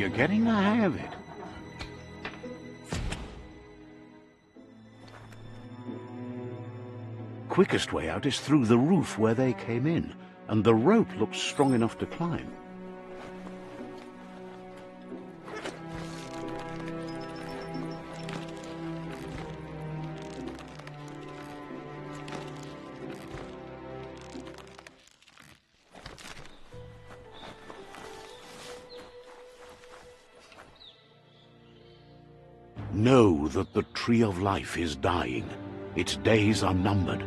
You're getting the hang of it. Quickest way out is through the roof where they came in, and the rope looks strong enough to climb. Know that the Tree of Life is dying. Its days are numbered.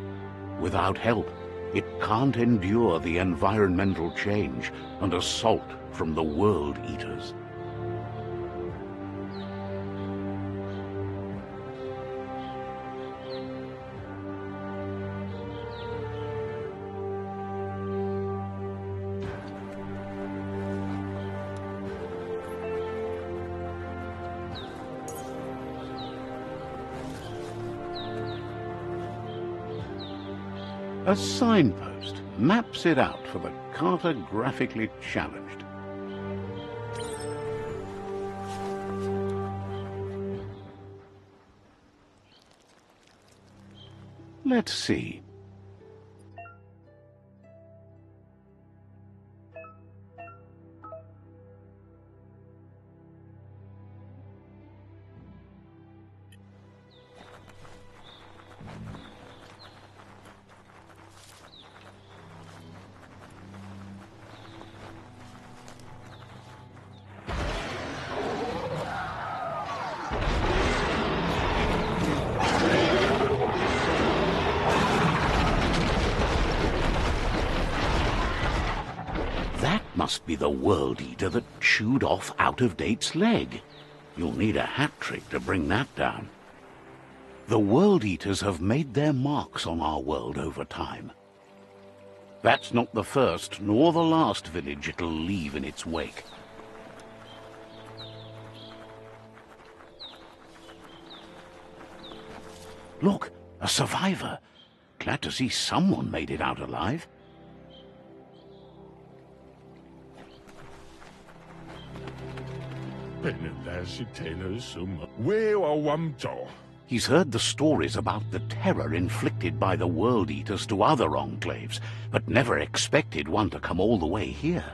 Without help, it can't endure the environmental change and assault from the World Eaters. A signpost maps it out for the cartographically challenged. Let's see. Must be the World Eater that chewed off Out-of-Date's leg. You'll need a hat trick to bring that down. The World Eaters have made their marks on our world over time. That's not the first nor the last village it'll leave in its wake. Look, a survivor. Glad to see someone made it out alive. He's heard the stories about the terror inflicted by the World Eaters to other enclaves, but never expected one to come all the way here.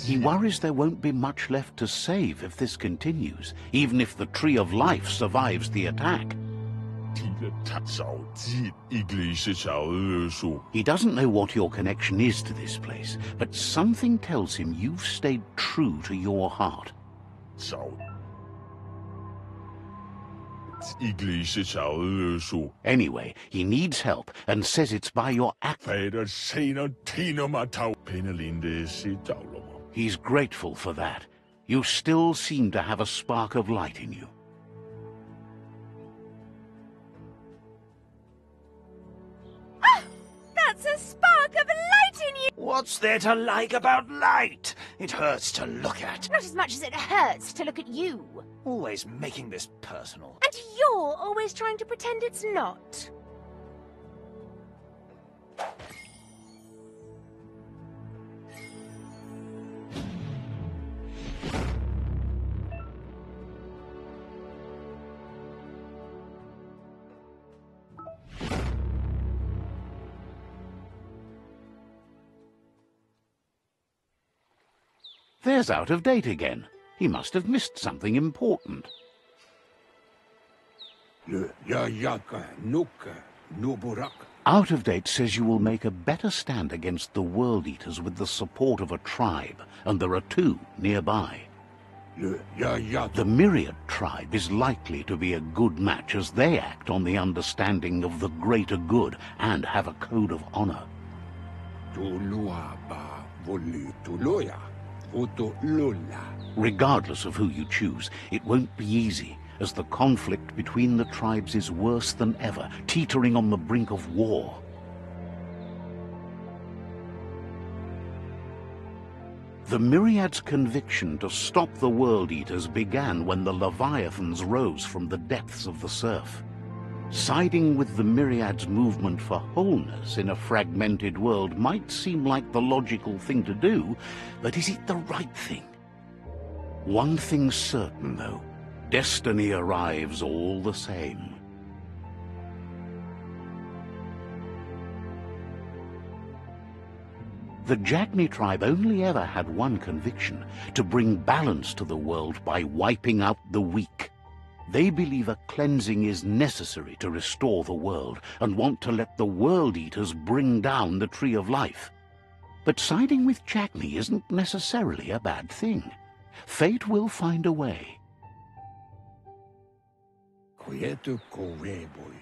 He worries there won't be much left to save if this continues, even if the Tree of Life survives the attack. He doesn't know what your connection is to this place, but something tells him you've stayed true to your heart. Anyway, he needs help and says it's by your act. He's grateful for that. You still seem to have a spark of light in you. That's a spark of light in you! What's there to like about light? It hurts to look at. Not as much as it hurts to look at you. Always making this personal. And you're always trying to pretend it's not. There's Out-of-Date again. He must have missed something important. Out-of-Date says you will make a better stand against the World Eaters with the support of a tribe, and there are two nearby. The Myriad tribe is likely to be a good match as they act on the understanding of the greater good and have a code of honor. Regardless of who you choose, it won't be easy, as the conflict between the tribes is worse than ever, teetering on the brink of war. The Myriad's conviction to stop the World Eaters began when the Leviathans rose from the depths of the surf. Siding with the Myriad's movement for wholeness in a fragmented world might seem like the logical thing to do, but is it the right thing? One thing's certain, though. Destiny arrives all the same. The Jagni tribe only ever had one conviction: to bring balance to the world by wiping out the weak. They believe a cleansing is necessary to restore the world, and want to let the World Eaters bring down the Tree of Life. But siding with Jagni isn't necessarily a bad thing. Fate will find a way.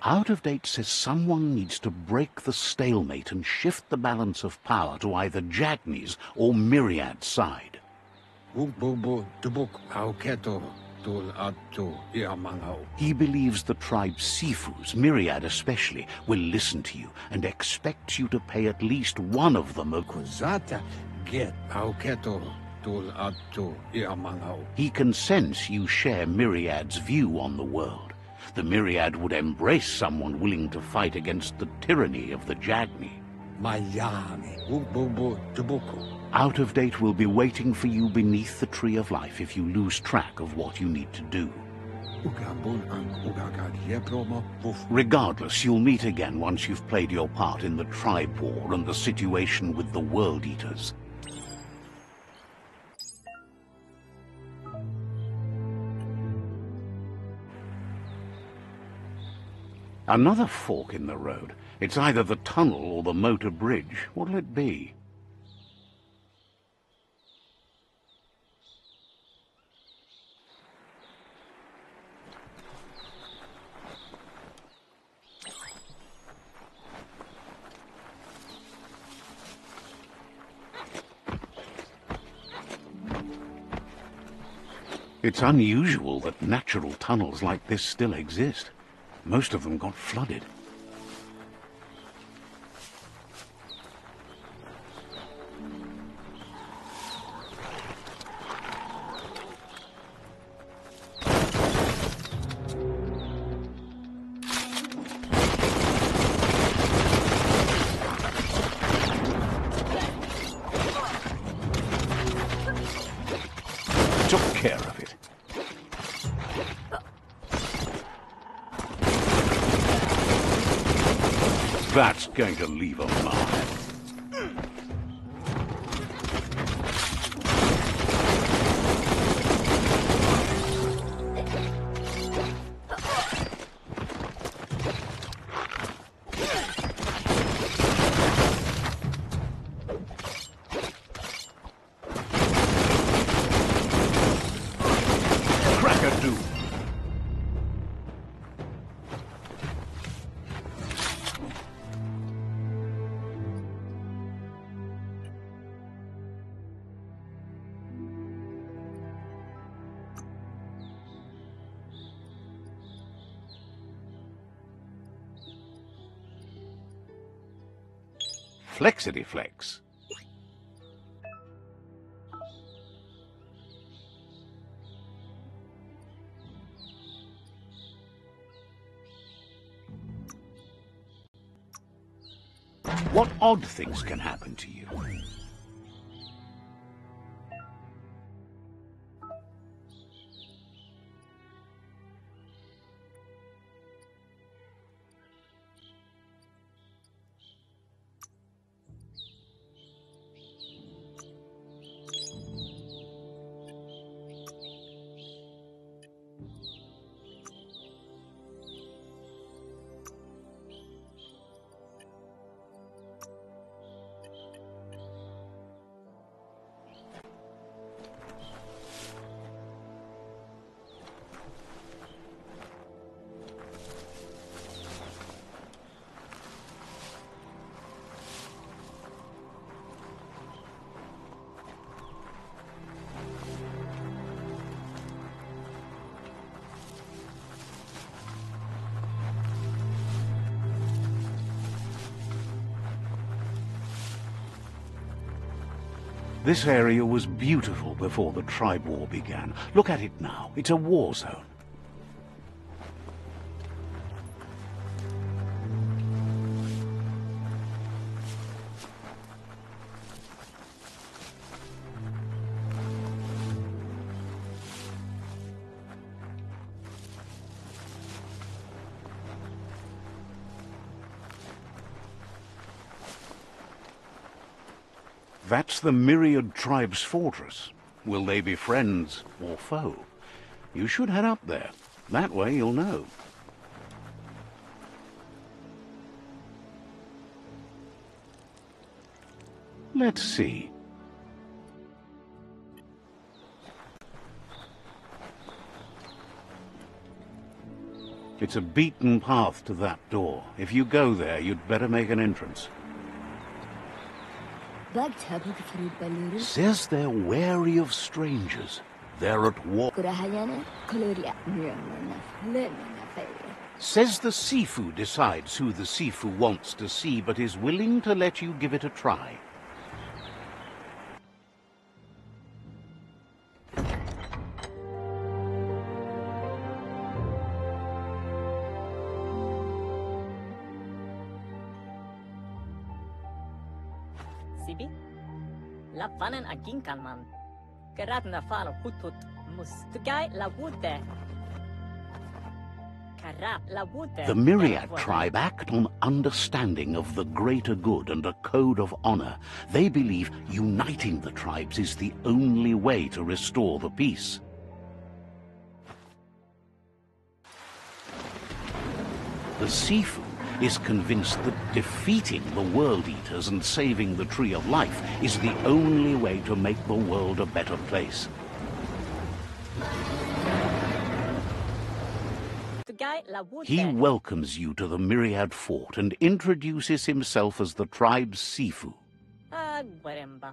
Out of Date says someone needs to break the stalemate and shift the balance of power to either Jagni's or Myriad's side. He believes the tribe's Sifus, Myriad especially, will listen to you and expects you to pay at least one of them a... He can sense you share Myriad's view on the world. The Myriad would embrace someone willing to fight against the tyranny of the Jagni. Out of Date will be waiting for you beneath the Tree of Life if you lose track of what you need to do. Regardless, you'll meet again once you've played your part in the tribe war and the situation with the World Eaters. Another fork in the road. It's either the tunnel or the motor bridge. What'll it be? It's unusual that natural tunnels like this still exist. Most of them got flooded. Took care of it. That's going to leave a mark. Crack-a-doo. Flexity-flex. What odd things can happen to you? This area was beautiful before the tribe war began. Look at it now. It's a war zone. That's the Myriad Tribe's fortress. Will they be friends or foe? You should head up there. That way you'll know. Let's see. It's a beaten path to that door. If you go there, you'd better make an entrance. Says they're wary of strangers. They're at war. Says the Sifu decides who the Sifu wants to see, but is willing to let you give it a try. Sibi? Lapanen aging kalman. Gerat na falo hutut mustugay la wute. The Myriad tribe act on understanding of the greater good and a code of honor. They believe uniting the tribes is the only way to restore the peace. The Sifu is convinced that defeating the World Eaters and saving the Tree of Life is the only way to make the world a better place. He welcomes you to the Myriad Fort and introduces himself as the tribe's Sifu.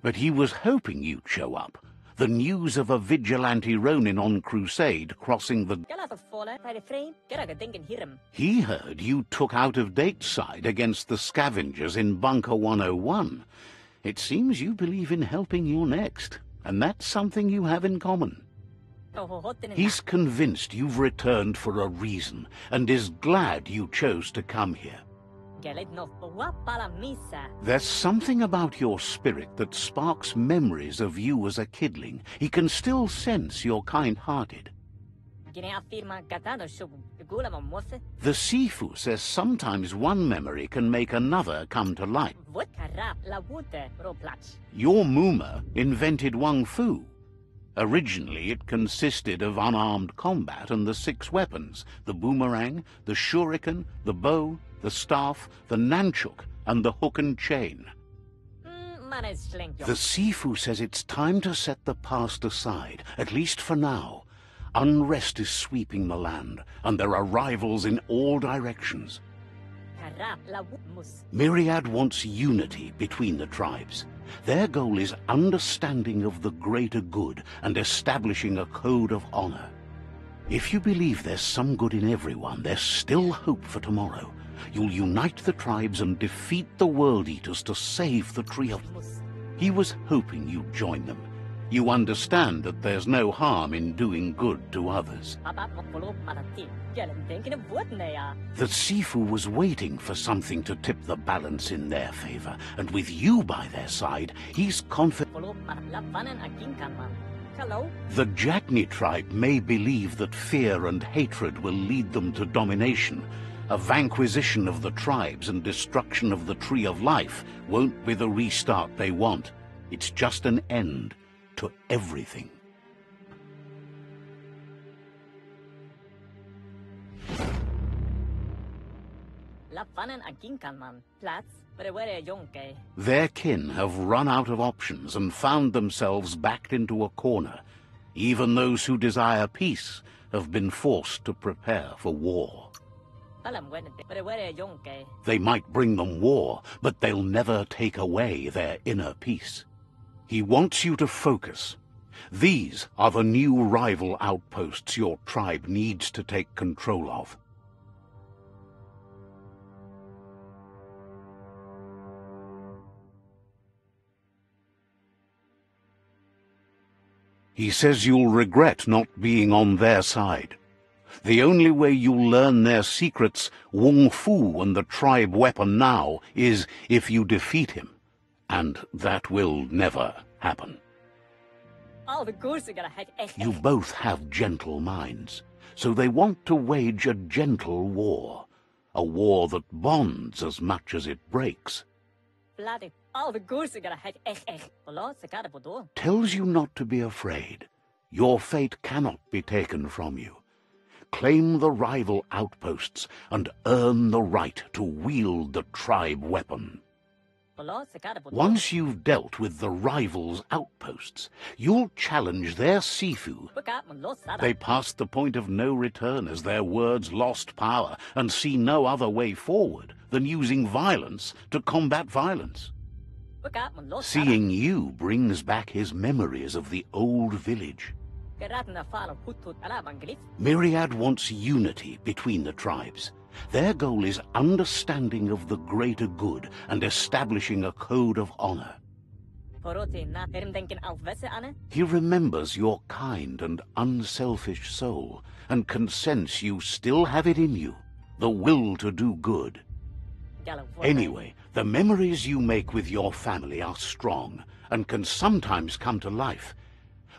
But he was hoping you'd show up. The news of a vigilante Ronin on crusade crossing the... He heard you took out-of-date side against the scavengers in Bunker 101. It seems you believe in helping your next, and that's something you have in common. He's convinced you've returned for a reason, and is glad you chose to come here. There's something about your spirit that sparks memories of you as a kidling. He can still sense you're kind-hearted. The Sifu says sometimes one memory can make another come to light. Your Muma invented Wung Fu. Originally, it consisted of unarmed combat and the 6 weapons: the boomerang, the shuriken, the bow, the staff, the nunchuk, and the hook and chain. The Sifu says it's time to set the past aside, at least for now. Unrest is sweeping the land, and there are rivals in all directions. Myriad wants unity between the tribes. Their goal is understanding of the greater good and establishing a code of honor. If you believe there's some good in everyone, there's still hope for tomorrow. You'll unite the tribes and defeat the World Eaters to save the Tree of... He was hoping you'd join them. You understand that there's no harm in doing good to others. The Sifu was waiting for something to tip the balance in their favor, and with you by their side, he's confident. The Jagni tribe may believe that fear and hatred will lead them to domination. A vanquisition of the tribes and destruction of the Tree of Life won't be the restart they want. It's just an end to everything. Their kin have run out of options and found themselves backed into a corner. Even those who desire peace have been forced to prepare for war. They might bring them war, but they'll never take away their inner peace. He wants you to focus. These are the new rival outposts your tribe needs to take control of. He says you'll regret not being on their side. The only way you'll learn their secrets, Wung Fu and the tribe weapon now, is if you defeat him. And that will never happen. You both have gentle minds, so they want to wage a gentle war. A war that bonds as much as it breaks. bloody. All the goose are gonna heck, Below, the cat of door. Tells you not to be afraid. Your fate cannot be taken from you. Claim the rival outposts and earn the right to wield the tribe weapon. Below, the cat of door. Once you've dealt with the rival's outposts, you'll challenge their Sifu. They passed the point of no return as their words lost power and see no other way forward than using violence to combat violence. Seeing you brings back his memories of the old village. Myriad wants unity between the tribes. Their goal is understanding of the greater good and establishing a code of honor. He remembers your kind and unselfish soul and can sense you still have it in you, the will to do good. Anyway, the memories you make with your family are strong and can sometimes come to life.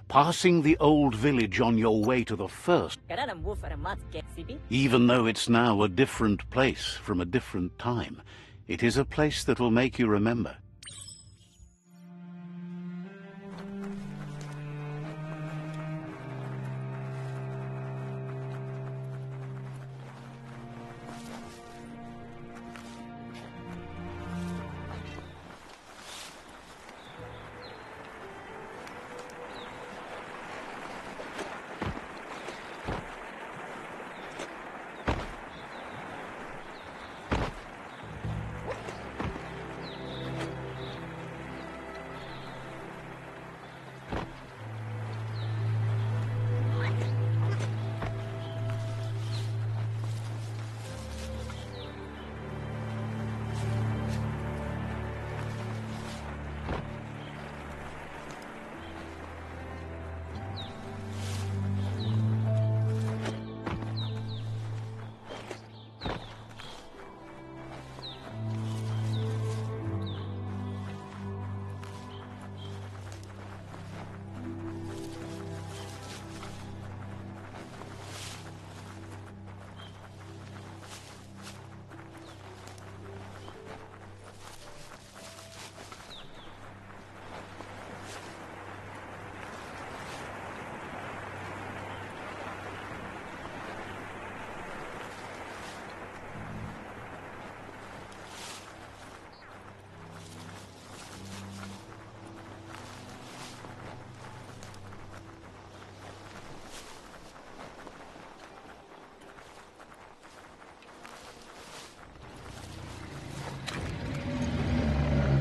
Passing the old village on your way to the first, even though it's now a different place from a different time, it is a place that'll make you remember.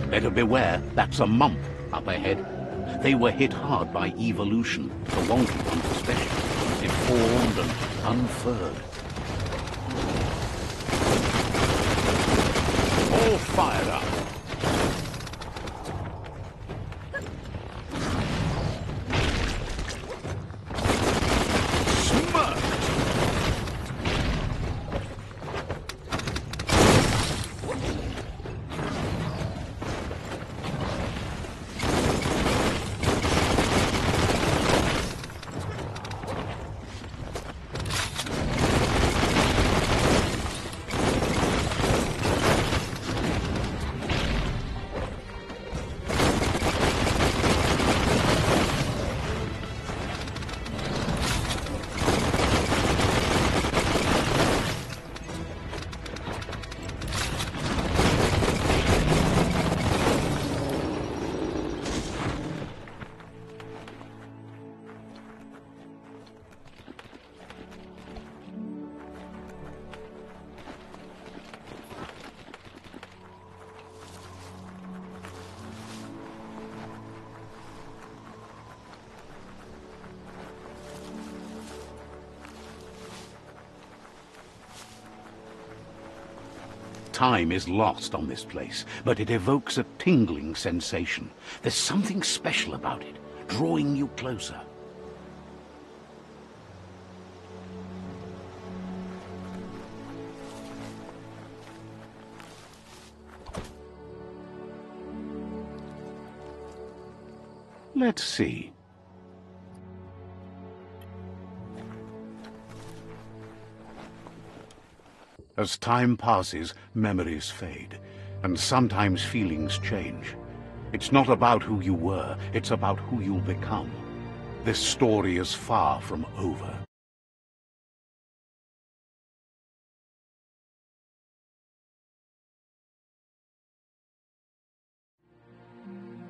Better beware, that's a mump up ahead. They were hit hard by evolution, the wonky ones especially, deformed and unfurred. All fired up. Time is lost on this place, but it evokes a tingling sensation. There's something special about it, drawing you closer. Let's see. As time passes, memories fade. And sometimes feelings change. It's not about who you were, it's about who you'll become. This story is far from over.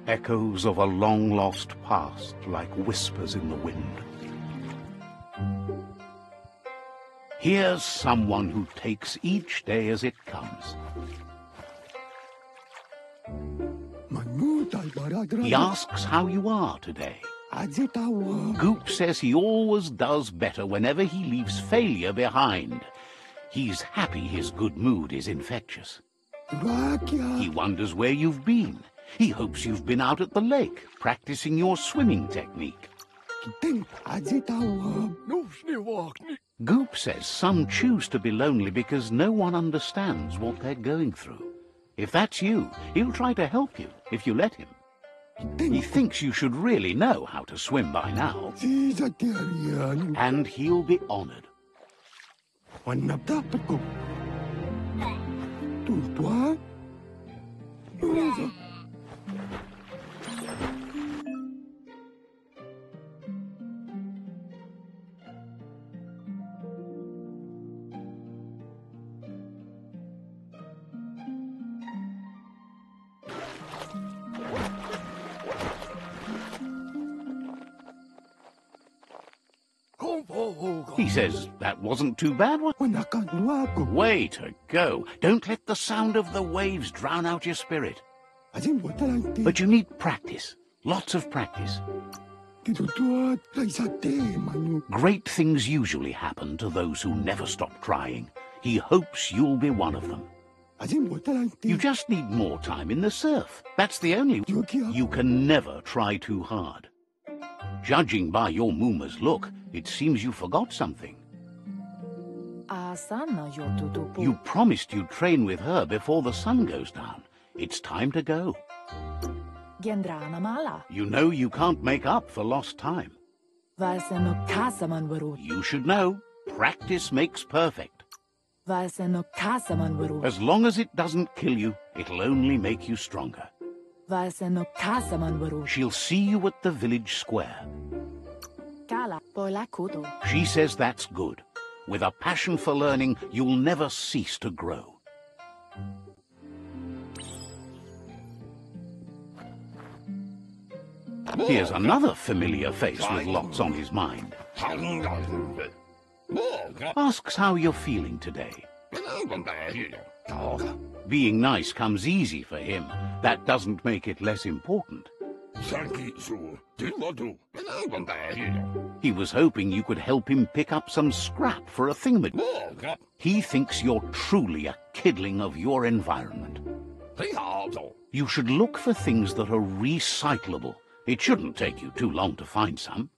Echoes of a long-lost past like whispers in the wind. Here's someone who takes each day as it comes. He asks how you are today. Goop says he always does better whenever he leaves failure behind. He's happy his good mood is infectious. He wonders where you've been. He hopes you've been out at the lake, practicing your swimming technique. Goop says some choose to be lonely because no one understands what they're going through. If that's you, he'll try to help you, if you let him. He thinks you should really know how to swim by now. And he'll be honored. He says that wasn't too bad. Way to go. Don't let the sound of the waves drown out your spirit. But you need practice. Lots of practice. Great things usually happen to those who never stop trying. He hopes you'll be one of them. You just need more time in the surf. That's the only... You can never try too hard. Judging by your Mooma's look, it seems you forgot something. You promised you'd train with her before the sun goes down. It's time to go. You know you can't make up for lost time. You should know, practice makes perfect. As long as it doesn't kill you, it'll only make you stronger. She'll see you at the village square. She says that's good. With a passion for learning, you'll never cease to grow. Here's another familiar face with lots on his mind. Asks how you're feeling today. Being nice comes easy for him. That doesn't make it less important. He was hoping you could help him pick up some scrap for a thingamajig. He thinks you're truly a kidling of your environment. You should look for things that are recyclable. It shouldn't take you too long to find some.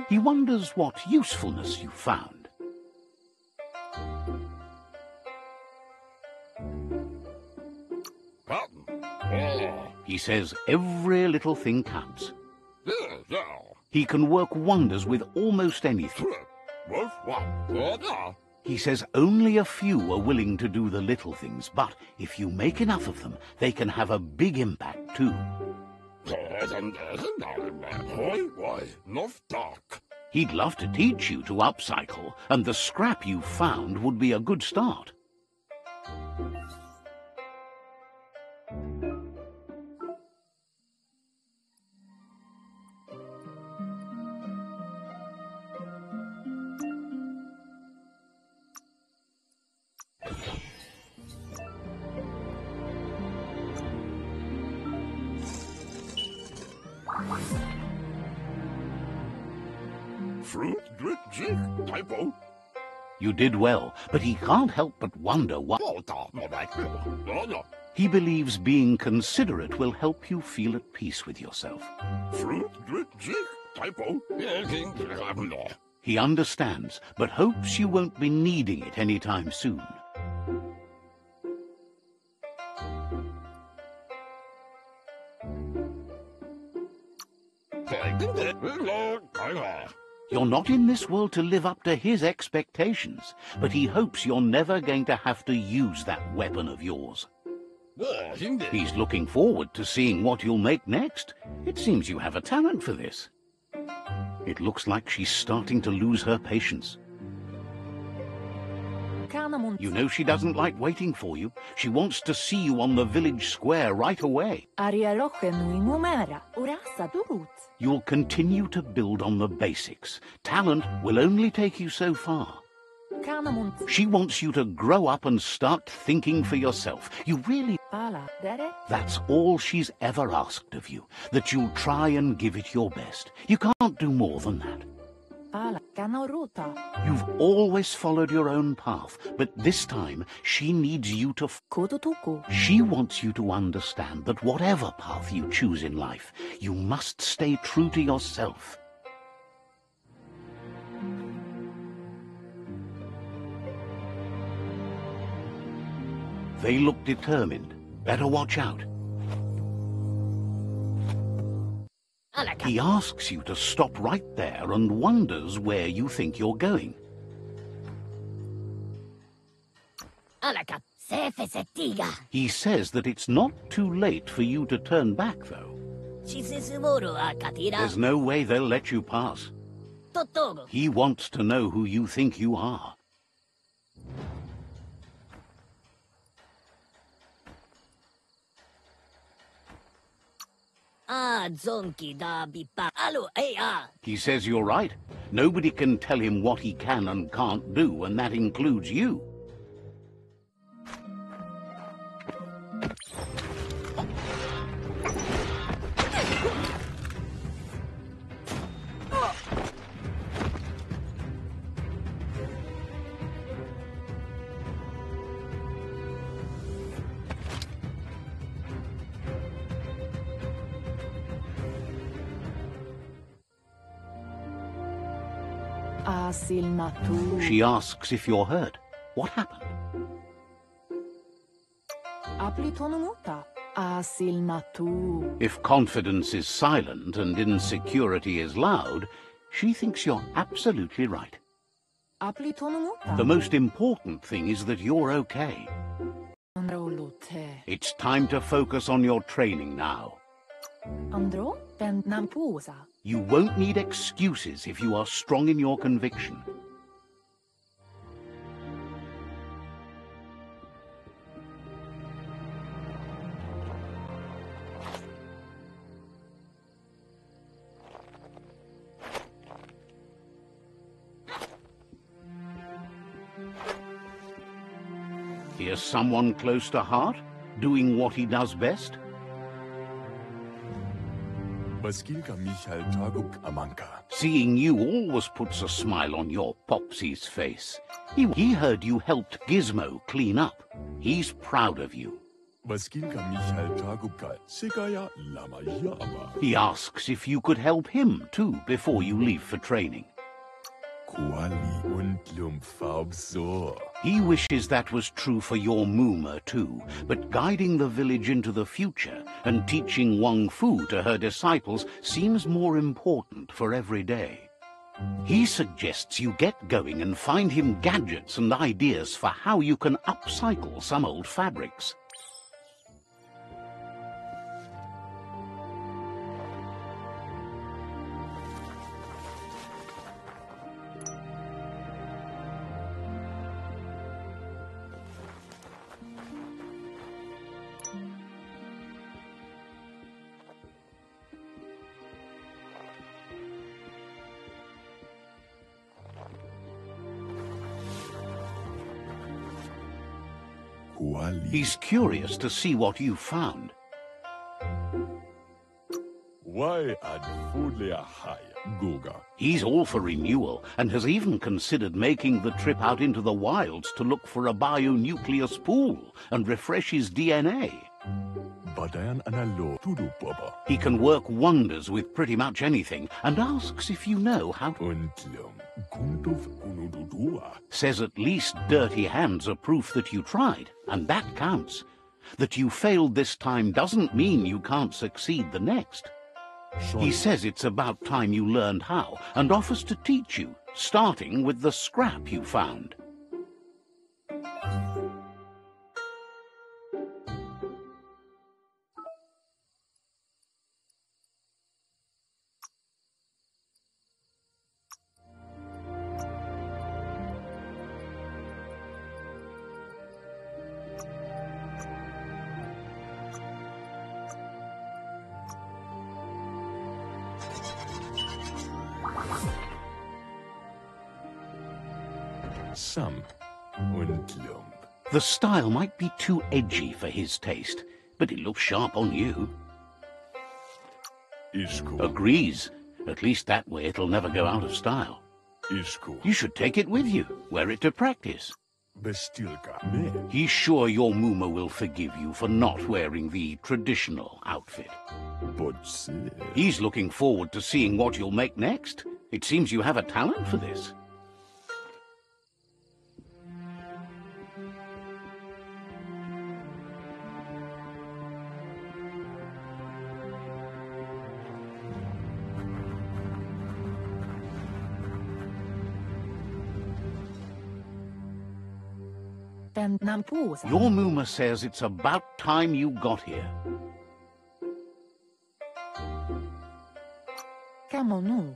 He wonders what usefulness you found. He says every little thing counts. He can work wonders with almost anything. He says only a few are willing to do the little things, but if you make enough of them, they can have a big impact too. He'd love to teach you to upcycle, and the scrap you found would be a good start. Fruit, drip, jig, typo. You did well, but he can't help but wonder what... He believes being considerate will help you feel at peace with yourself. He understands, but hopes you won't be needing it anytime soon. You're not in this world to live up to his expectations, but he hopes you're never going to have to use that weapon of yours. He's looking forward to seeing what you'll make next. It seems you have a talent for this. It looks like she's starting to lose her patience. You know she doesn't like waiting for you. She wants to see you on the village square right away. You'll continue to build on the basics. Talent will only take you so far. She wants you to grow up and start thinking for yourself. You really... That's all she's ever asked of you, that you'll try and give it your best. You can't do more than that. You've always followed your own path, but this time she needs you to... She wants you to understand that whatever path you choose in life, you must stay true to yourself. They look determined. Better watch out. He asks you to stop right there and wonders where you think you're going. He says that it's not too late for you to turn back, though. There's no way they'll let you pass. He wants to know who you think you are. He says you're right. Nobody can tell him what he can and can't do, and that includes you. She asks if you're hurt. What happened? If confidence is silent and insecurity is loud, she thinks you're absolutely right. The most important thing is that you're okay. It's time to focus on your training now. You won't need excuses if you are strong in your conviction. Here's someone close to heart, doing what he does best. Seeing you always puts a smile on your Popsy's face. He heard you helped Gizmo clean up. He's proud of you. He asks if you could help him too before you leave for training. He wishes that was true for your Moomer too, but guiding the village into the future and teaching Wang Fu to her disciples seems more important for every day. He suggests you get going and find him gadgets and ideas for how you can upcycle some old fabrics. He's curious to see what you found. Why ad foodlia haya? Guga. He's all for renewal and has even considered making the trip out into the wilds to look for a bionucleus pool and refresh his DNA. Badayan analo tudu baba. He can work wonders with pretty much anything and asks if you know how to. Untlum. Kuntuf unududua. Says at least dirty hands are proof that you tried, and that counts. That you failed this time doesn't mean you can't succeed the next. He says it's about time you learned how, and offers to teach you, starting with the scrap you found. Sam. Untlum. The style might be too edgy for his taste, but it looks sharp on you. Isku. Agrees. At least that way it'll never go out of style. Isku. You should take it with you, wear it to practice. Bestilka. Me. He's sure your Muma will forgive you for not wearing the traditional outfit. Bodse. He's looking forward to seeing what you'll make next. It seems you have a talent for this. Your Muma says it's about time you got here.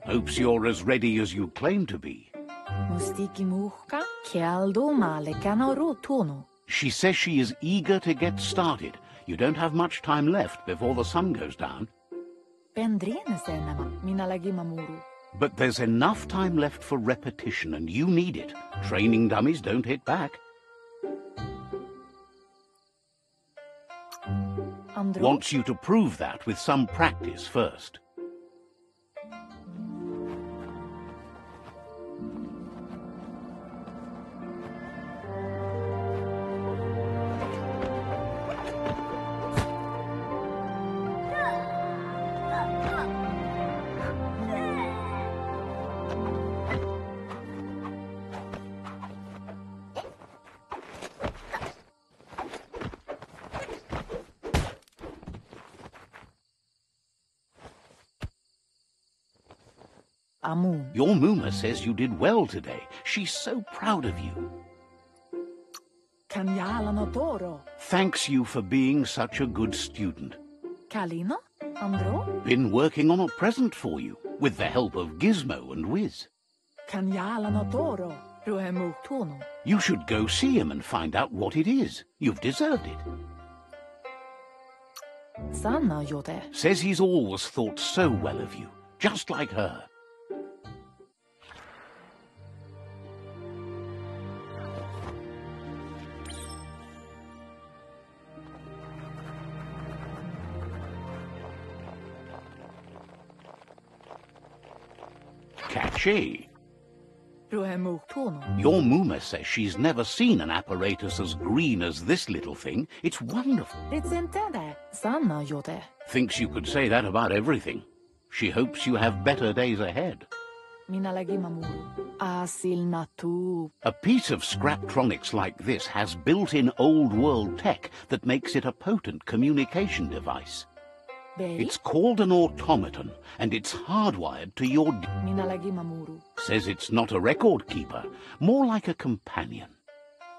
Hopes you're as ready as you claim to be. She says she is eager to get started. You don't have much time left before the sun goes down. But there's enough time left for repetition, and you need it. Training dummies don't hit back. Wants you to prove that with some practice first. Your Muma says you did well today. She's so proud of you. Thanks you for being such a good student. Been working on a present for you, with the help of Gizmo and Wiz. You should go see him and find out what it is. You've deserved it. Says he's always thought so well of you, just like her. Catchy. Your Muma says she's never seen an apparatus as green as this little thing. It's wonderful. Thinks you could say that about everything. She hopes you have better days ahead. A piece of Scraptronics like this has built-in old-world tech that makes it a potent communication device. It's called an automaton, and it's hardwired to your... Says it's not a record keeper, more like a companion.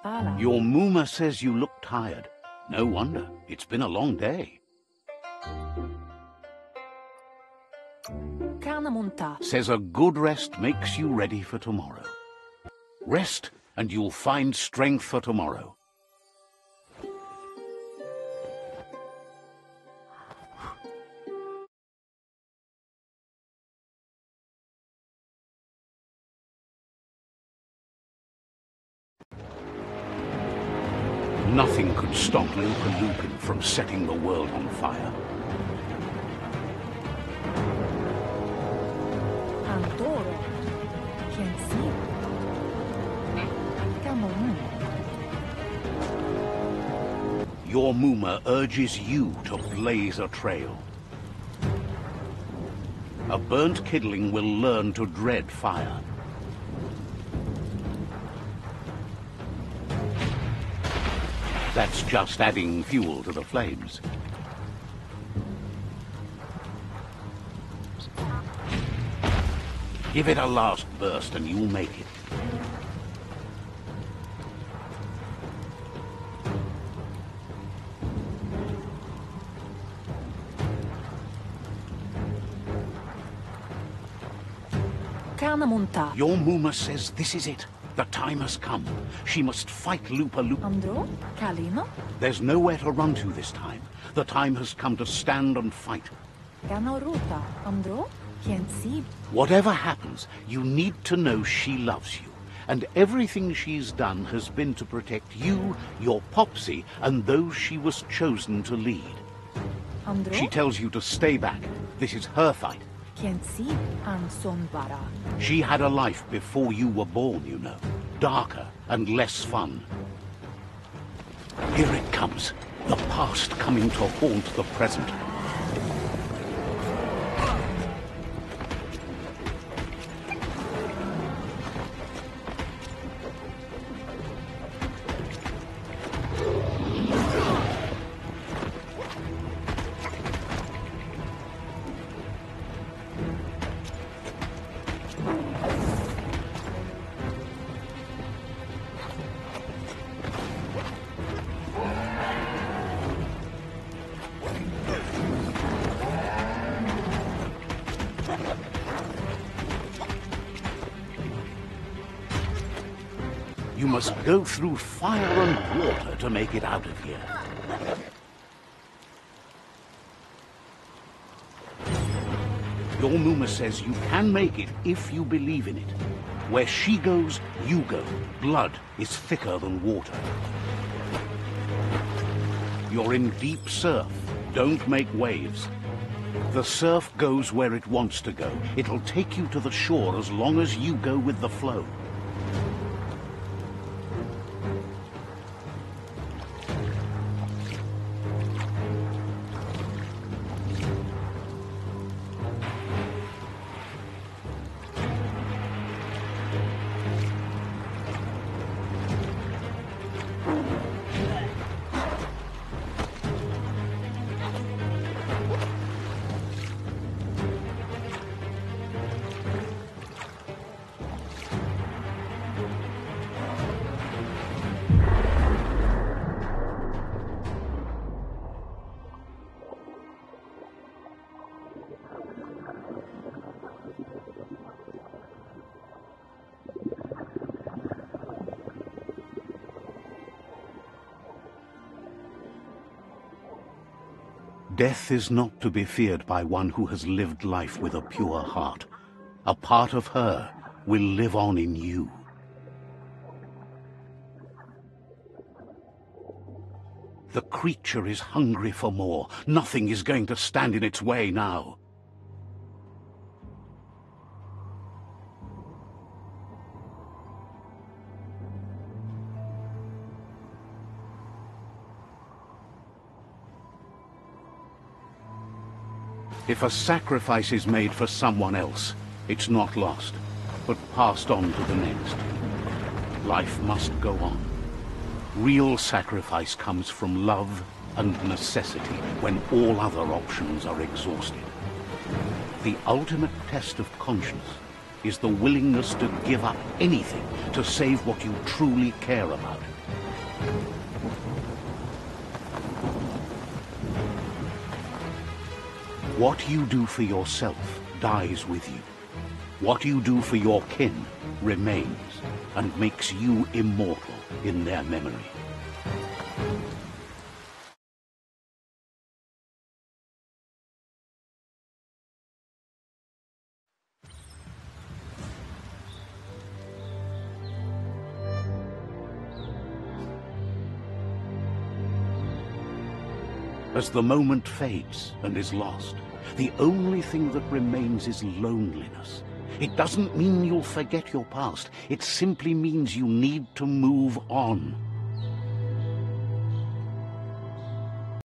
Your Muma says you look tired. No wonder. It's been a long day. Says a good rest makes you ready for tomorrow. Rest, and you'll find strength for tomorrow. Nothing could stop Lupin from setting the world on fire. see. Come on. Your Muma urges you to blaze a trail. A burnt kidling will learn to dread fire. That's just adding fuel to the flames. Give it a last burst and you'll make it. Kannamunta. Your Muma says this is it. The time has come. She must fight Lupa-Lupa. Andro? Kalino? There's nowhere to run to this time. The time has come to stand and fight. Kanoruta. Andro? Kiensi. Whatever happens, you need to know she loves you. And everything she's done has been to protect you, your Popsy, and those she was chosen to lead. Andro? She tells you to stay back. This is her fight. Kiensi. Ansonbara. She had a life before you were born, you know. Darker and less fun. Here it comes. The past coming to haunt the present. You must go through fire and water to make it out of here. Your Muma says you can make it if you believe in it. Where she goes, you go. Blood is thicker than water. You're in deep surf. Don't make waves. The surf goes where it wants to go. It'll take you to the shore as long as you go with the flow. Death is not to be feared by one who has lived life with a pure heart. A part of her will live on in you. The creature is hungry for more. Nothing is going to stand in its way now. If a sacrifice is made for someone else, it's not lost, but passed on to the next. Life must go on. Real sacrifice comes from love and necessity when all other options are exhausted. The ultimate test of conscience is the willingness to give up anything to save what you truly care about. What you do for yourself dies with you. What you do for your kin remains and makes you immortal in their memory. As the moment fades and is lost, the only thing that remains is loneliness. It doesn't mean you'll forget your past. It simply means you need to move on.